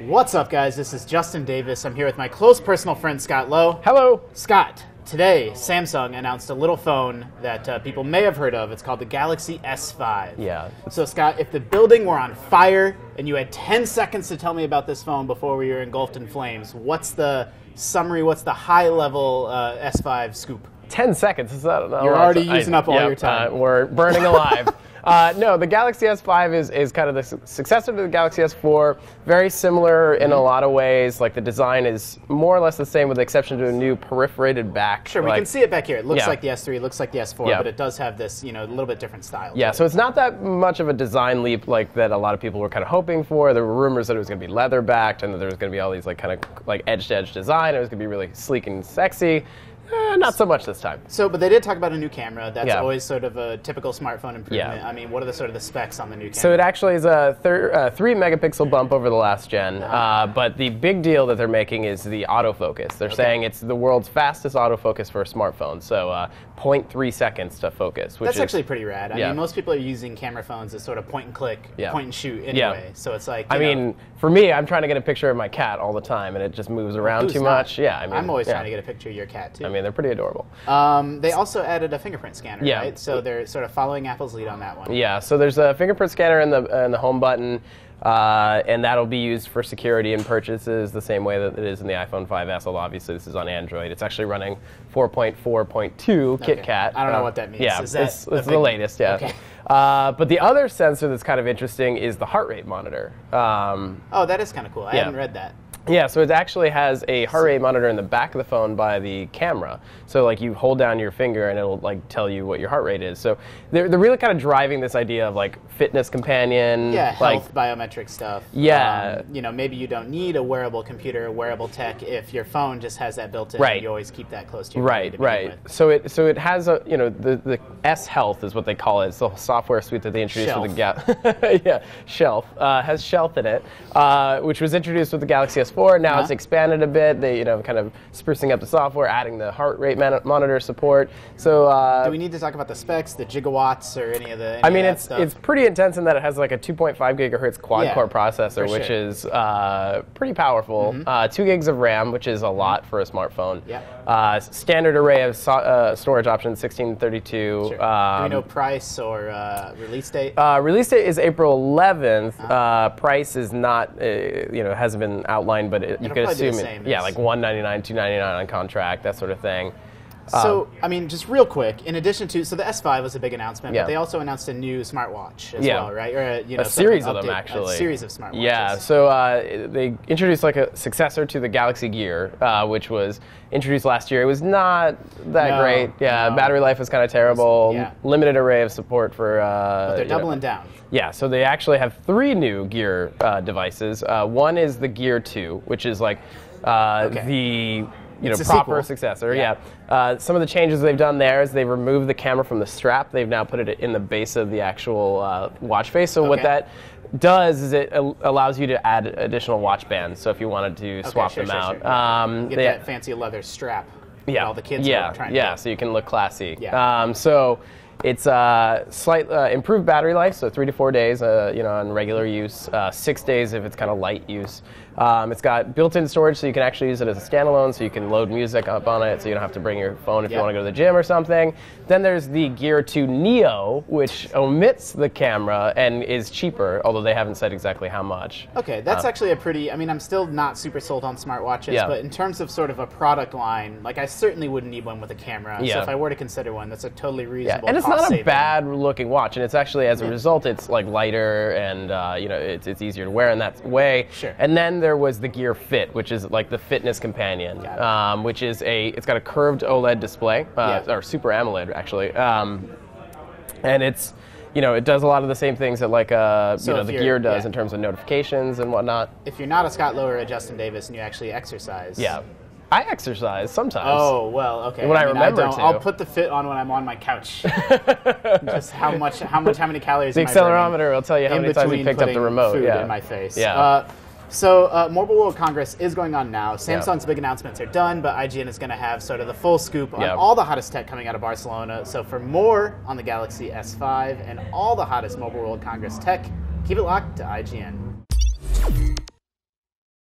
What's up, guys? This is Justin Davis. I'm here with my close personal friend, Scott Lowe. Hello. Scott, today, Samsung announced a little phone that people may have heard of. It's called the Galaxy S5. Yeah. So, Scott, if the building were on fire and you had 10 seconds to tell me about this phone before we were engulfed in flames, what's the summary, what's the high-level S5 scoop? 10 seconds. Is that You're already using up all your time. We're burning alive. No, the Galaxy S5 is kind of the successor to the Galaxy S4. Very similar in a lot of ways. Like, the design is more or less the same with the exception to a new perforated back. Sure, we can see it back here. It looks like the S3, it looks like the S4, but it does have this, a little bit different style. Yeah, so it's not that much of a design leap like that a lot of people were kind of hoping for. There were rumors that it was going to be leather backed and that there was going to be all these edge-to-edge design. It was going to be really sleek and sexy. Not so much this time. So, but they did talk about a new camera. That's always sort of a typical smartphone improvement. Yeah. I mean, what are the specs on the new camera? So it actually is a 3-megapixel bump over the last gen. But the big deal that they're making is the autofocus. They're saying it's the world's fastest autofocus for a smartphone. So 0.3 seconds to focus. Which That's is actually pretty rad. I mean, most people are using camera phones as sort of point and click, point and shoot anyway. So it's like, I mean, for me, I'm trying to get a picture of my cat all the time, and it just moves around too much. Yeah, I mean, I'm always trying to get a picture of your cat too. I mean, they're pretty adorable. They also added a fingerprint scanner, right? So they're sort of following Apple's lead on that one. Yeah, so there's a fingerprint scanner in the home button, and that'll be used for security and purchases the same way that it is in the iPhone 5S, although obviously this is on Android. It's actually running 4.4.2 KitKat. I don't know what that means. Yeah, is that it's the latest, yeah. Okay. But the other sensor that's kind of interesting is the heart rate monitor. Oh, that is kind of cool. I hadn't read that. Yeah, so it actually has a heart rate monitor in the back of the phone by the camera. So like you hold down your finger and it'll like tell you what your heart rate is. So they're really kind of driving this idea of like fitness companion. Yeah, health, biometric stuff. Yeah. Maybe you don't need a wearable computer, wearable tech if your phone just has that built in. And you always keep that close to your body to begin with. So it has a the S Health is what they call it. It's the software suite that they introduced with the Shelf has Shelf in it, which was introduced with the Galaxy S4. Now it's expanded a bit. They, kind of sprucing up the software, adding the heart rate monitor support. So, do we need to talk about the specs, the gigawatts, or any of the? It's pretty intense in that it has like a 2.5 gigahertz quad-core processor, which is pretty powerful. 2 gigs of RAM, which is a lot for a smartphone. Standard array of storage options, 16 to 32. Sure. Do we know price or release date? Release date is April 11th. Price is not, hasn't been outlined, but you could assume like $199, $299 on contract, that sort of thing. So, I mean, just real quick, in addition to, so the S5 was a big announcement, but they also announced a new smartwatch as well, right? Or a series of them, actually. A series of smartwatches. Yeah, so they introduced like a successor to the Galaxy Gear, which was introduced last year. It was not that great. Yeah, battery life was kind of terrible. Limited array of support for... but they're doubling down. Yeah, so they actually have 3 new Gear devices. One is the Gear 2, which is like the... proper successor. Some of the changes they've done there is they've removed the camera from the strap. They've now put it in the base of the actual watch face. So what that does is it allows you to add additional watch bands. So if you wanted to swap them out. You get that fancy leather strap that all the kids are trying to get. So you can look classy. So it's slight improved battery life, so 3 to 4 days, on regular use, 6 days if it's kind of light use. It's got built-in storage, so you can actually use it as a standalone, so you can load music up on it, so you don't have to bring your phone if you want to go to the gym or something. Then there's the Gear 2 Neo, which omits the camera and is cheaper, although they haven't said exactly how much. Okay, that's actually a pretty, I'm still not super sold on smartwatches, but in terms of sort of a product line, like I certainly wouldn't need one with a camera, so if I were to consider one, that's a totally reasonable and it's cost not a saving. bad-looking watch, and it's actually, as a result, it's like lighter and, it's easier to wear in that way. Sure. And then there was the Gear Fit, which is like the fitness companion, which is it's got a curved OLED display, or Super AMOLED actually, and it's it does a lot of the same things that like the Gear does in terms of notifications and whatnot. If you're not a Scott Lowe or a Justin Davis and you actually exercise, I exercise sometimes. Oh, well, okay. When I remember to. I'll put the Fit on when I'm on my couch. Just how many calories the accelerometer will tell you how many times you picked up the remote. Food in my face. So Mobile World Congress is going on now. Samsung's big announcements are done, but IGN is going to have sort of the full scoop on all the hottest tech coming out of Barcelona. So for more on the Galaxy S5 and all the hottest Mobile World Congress tech, keep it locked to IGN.